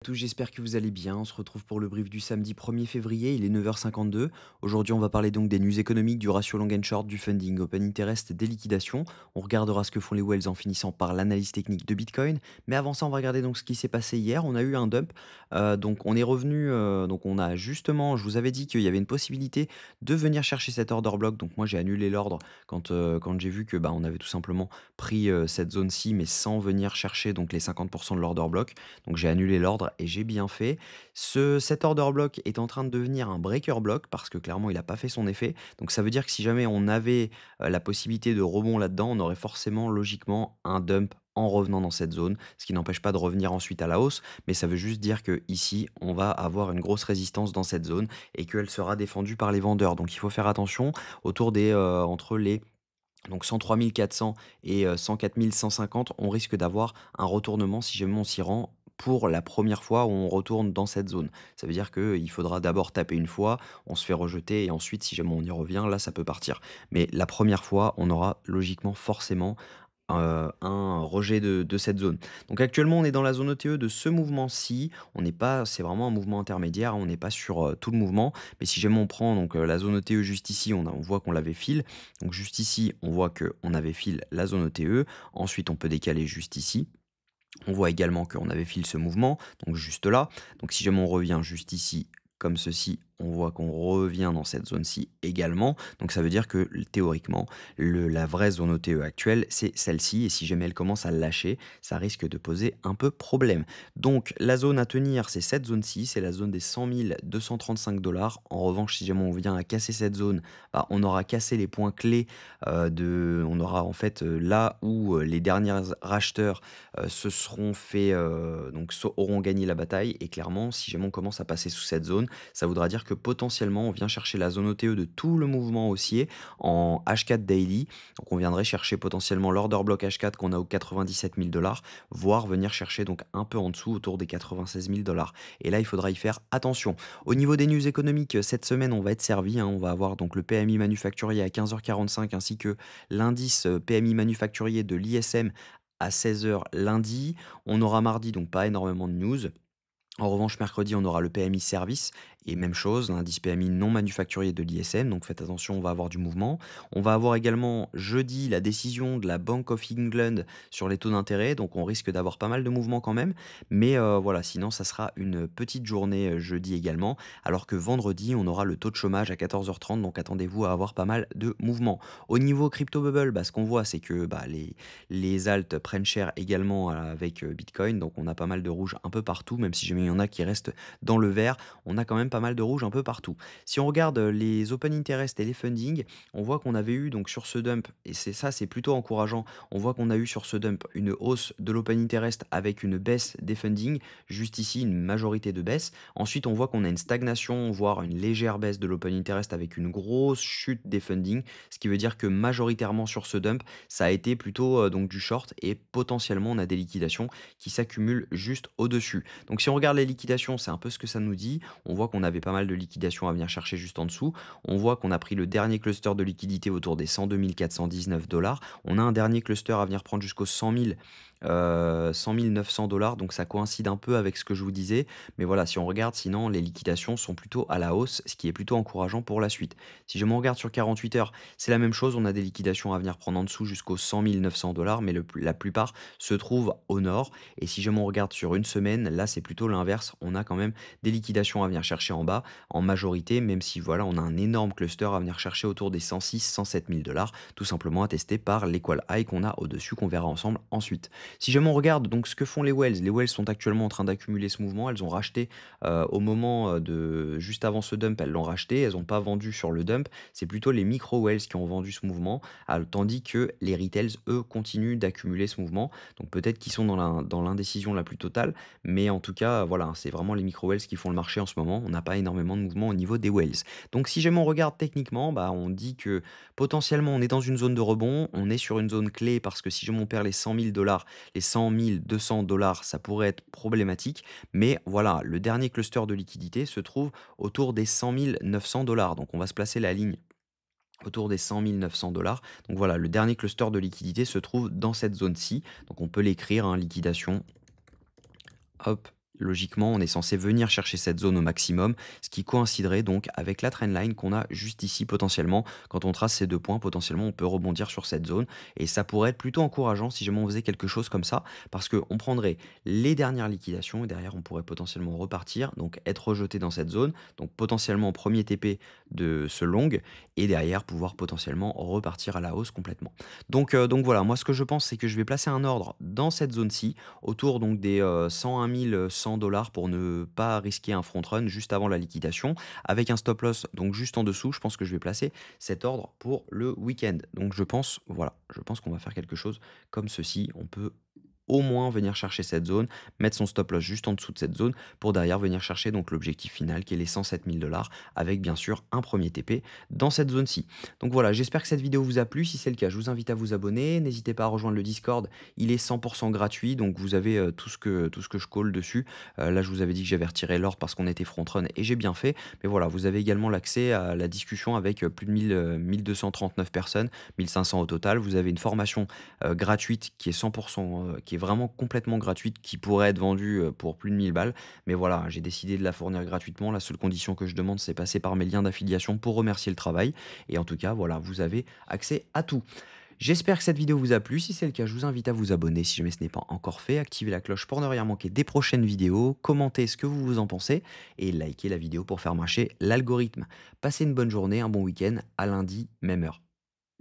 Tous, j'espère que vous allez bien. On se retrouve pour le brief du samedi 1er février, il est 9h52. Aujourd'hui, on va parler donc des news économiques, du ratio long and short, du funding, open interest, des liquidations. On regardera ce que font les whales en finissant par l'analyse technique de Bitcoin. Mais avant ça, on va regarder donc ce qui s'est passé hier. On a eu un dump. Donc on est revenu, donc on a justement, je vous avais dit qu'il y avait une possibilité de venir chercher cet order block. Donc moi, j'ai annulé l'ordre quand j'ai vu que on avait tout simplement pris cette zone-ci, mais sans venir chercher donc les 50% de l'order block. Donc j'ai annulé l'ordre et j'ai bien fait. Cet order block est en train de devenir un breaker block parce que clairement il n'a pas fait son effet. Donc ça veut dire que si jamais on avait la possibilité de rebond là-dedans, on aurait forcément logiquement un dump en revenant dans cette zone, ce qui n'empêche pas de revenir ensuite à la hausse, mais ça veut juste dire que ici on va avoir une grosse résistance dans cette zone et qu'elle sera défendue par les vendeurs. Donc il faut faire attention autour des entre les donc 103 400 et 104 150, on risque d'avoir un retournement si jamais on s'y rend pour la première fois où on retourne dans cette zone. Ça veut dire qu'il faudra d'abord taper une fois, on se fait rejeter et ensuite si jamais on y revient, là ça peut partir. Mais la première fois, on aura logiquement forcément un rejet de cette zone. Donc actuellement, on est dans la zone ETE de ce mouvement-ci. On n'est pas, c'est vraiment un mouvement intermédiaire, on n'est pas sur tout le mouvement. Mais si jamais on prend donc la zone ETE juste ici, on voit qu'on l'avait fil. Donc juste ici, on voit qu'on avait fil la zone ETE. Ensuite, on peut décaler juste ici. On voit également qu'on avait fil ce mouvement, donc juste là. Donc si jamais on revient juste ici, comme ceci, on voit qu'on revient dans cette zone-ci également. Donc ça veut dire que théoriquement, la vraie zone OTE actuelle, c'est celle-ci. Et si jamais elle commence à lâcher, ça risque de poser un peu problème. Donc la zone à tenir, c'est cette zone-ci, c'est la zone des 100 235 dollars. En revanche, si jamais on vient à casser cette zone, on aura cassé les points clés on aura en fait là où les derniers racheteurs se seront fait, auront gagné la bataille. Et clairement, si jamais on commence à passer sous cette zone, ça voudra dire que potentiellement, on vient chercher la zone OTE de tout le mouvement haussier en H4 daily. Donc, on viendrait chercher potentiellement l'order block H4 qu'on a aux 97 000 dollars, voire venir chercher donc un peu en dessous autour des 96 000 dollars. Et là, il faudra y faire attention. Au niveau des news économiques, cette semaine, on va être servi. On va avoir donc le PMI manufacturier à 15h45 ainsi que l'indice PMI manufacturier de l'ISM à 16h lundi. On aura mardi, donc pas énormément de news. En revanche, mercredi, on aura le PMI service et même chose, l'indice PMI non manufacturier de l'ISM, donc faites attention, on va avoir du mouvement. On va avoir également jeudi la décision de la Bank of England sur les taux d'intérêt, donc on risque d'avoir pas mal de mouvements quand même, mais voilà, sinon ça sera une petite journée jeudi également, alors que vendredi, on aura le taux de chômage à 14h30, donc attendez-vous à avoir pas mal de mouvements. Au niveau crypto bubble, ce qu'on voit, c'est que les alts prennent cher également avec Bitcoin, donc on a pas mal de rouge un peu partout, même si jamais il y en a qui restent dans le vert, on a quand même pas mal de rouge un peu partout. Si on regarde les open interest et les funding, on voit qu'on avait eu donc sur ce dump, et c'est plutôt encourageant, on voit qu'on a eu sur ce dump une hausse de l'open interest avec une baisse des funding, juste ici une majorité de baisse. Ensuite on voit qu'on a une stagnation, voire une légère baisse de l'open interest avec une grosse chute des funding, ce qui veut dire que majoritairement sur ce dump, ça a été plutôt donc du short et potentiellement on a des liquidations qui s'accumulent juste au-dessus. Donc si on regarde les liquidations, c'est un peu ce que ça nous dit. On voit qu'on avait pas mal de liquidations à venir chercher juste en dessous. On voit qu'on a pris le dernier cluster de liquidité autour des 102 419 dollars. On a un dernier cluster à venir prendre jusqu'aux 100 900 dollars. Donc ça coïncide un peu avec ce que je vous disais. Mais voilà, si on regarde, sinon les liquidations sont plutôt à la hausse, ce qui est plutôt encourageant pour la suite. Si je me regarde sur 48 heures, c'est la même chose. On a des liquidations à venir prendre en dessous jusqu'aux 100 900 dollars, mais la plupart se trouvent au nord. Et si jamais on regarde sur une semaine, là c'est plutôt l'inverse. On a quand même des liquidations à venir chercher en bas, en majorité, même si voilà, on a un énorme cluster à venir chercher autour des 106, 107 000 dollars, tout simplement attesté par l'équal high qu'on a au-dessus, qu'on verra ensemble ensuite. Si jamais on regarde donc ce que font les whales sont actuellement en train d'accumuler ce mouvement. Elles ont racheté au moment de juste avant ce dump, elles l'ont racheté, elles n'ont pas vendu sur le dump. C'est plutôt les micro whales qui ont vendu ce mouvement, tandis que les retails, eux, continuent d'accumuler ce mouvement. Donc peut-être qu'ils sont dans l'indécision la plus totale, mais en tout cas, voilà, c'est vraiment les micro whales qui font le marché en ce moment. On n'a pas énormément de mouvement au niveau des whales. Donc si jamais on regarde techniquement, on dit que potentiellement on est dans une zone de rebond, on est sur une zone clé parce que si jamais on perd les 100 000 dollars, les 100 200 dollars, ça pourrait être problématique. Mais voilà, le dernier cluster de liquidité se trouve autour des 100 900 dollars. Donc on va se placer la ligne autour des 100 900 dollars. Donc voilà, le dernier cluster de liquidité se trouve dans cette zone-ci. Donc on peut l'écrire, liquidation. Hop, logiquement, on est censé venir chercher cette zone au maximum, ce qui coïnciderait donc avec la trendline qu'on a juste ici potentiellement. Quand on trace ces 2 points, potentiellement, on peut rebondir sur cette zone et ça pourrait être plutôt encourageant si jamais on faisait quelque chose comme ça parce qu'on prendrait les dernières liquidations et derrière, on pourrait potentiellement repartir, donc être rejeté dans cette zone, donc potentiellement premier TP de ce long et derrière pouvoir potentiellement repartir à la hausse complètement. Donc voilà, moi ce que je pense, c'est que je vais placer un ordre dans cette zone-ci, autour donc des 101 100 pour ne pas risquer un front run juste avant la liquidation, avec un stop loss donc juste en dessous. Je pense que je vais placer cet ordre pour le week-end. Donc je pense, voilà, je pense qu'on va faire quelque chose comme ceci. On peut au moins venir chercher cette zone, mettre son stop loss juste en dessous de cette zone pour derrière venir chercher donc l'objectif final qui est les 107 000 avec bien sûr un premier TP dans cette zone-ci. Donc voilà, j'espère que cette vidéo vous a plu. Si c'est le cas, je vous invite à vous abonner. N'hésitez pas à rejoindre le Discord, il est 100% gratuit, donc vous avez tout ce que je call dessus. Là, je vous avais dit que j'avais retiré l'ordre parce qu'on était front run et j'ai bien fait. Mais voilà, vous avez également l'accès à la discussion avec plus de 1239 personnes, 1500 au total. Vous avez une formation gratuite qui est 100%, qui est vraiment complètement gratuite, qui pourrait être vendue pour plus de 1000 balles. Mais voilà, j'ai décidé de la fournir gratuitement. La seule condition que je demande, c'est passer par mes liens d'affiliation pour remercier le travail. Et en tout cas, voilà, vous avez accès à tout. J'espère que cette vidéo vous a plu. Si c'est le cas, je vous invite à vous abonner si jamais ce n'est pas encore fait. Activez la cloche pour ne rien manquer des prochaines vidéos. Commentez ce que vous en pensez et likez la vidéo pour faire marcher l'algorithme. Passez une bonne journée, un bon week-end. À lundi, même heure.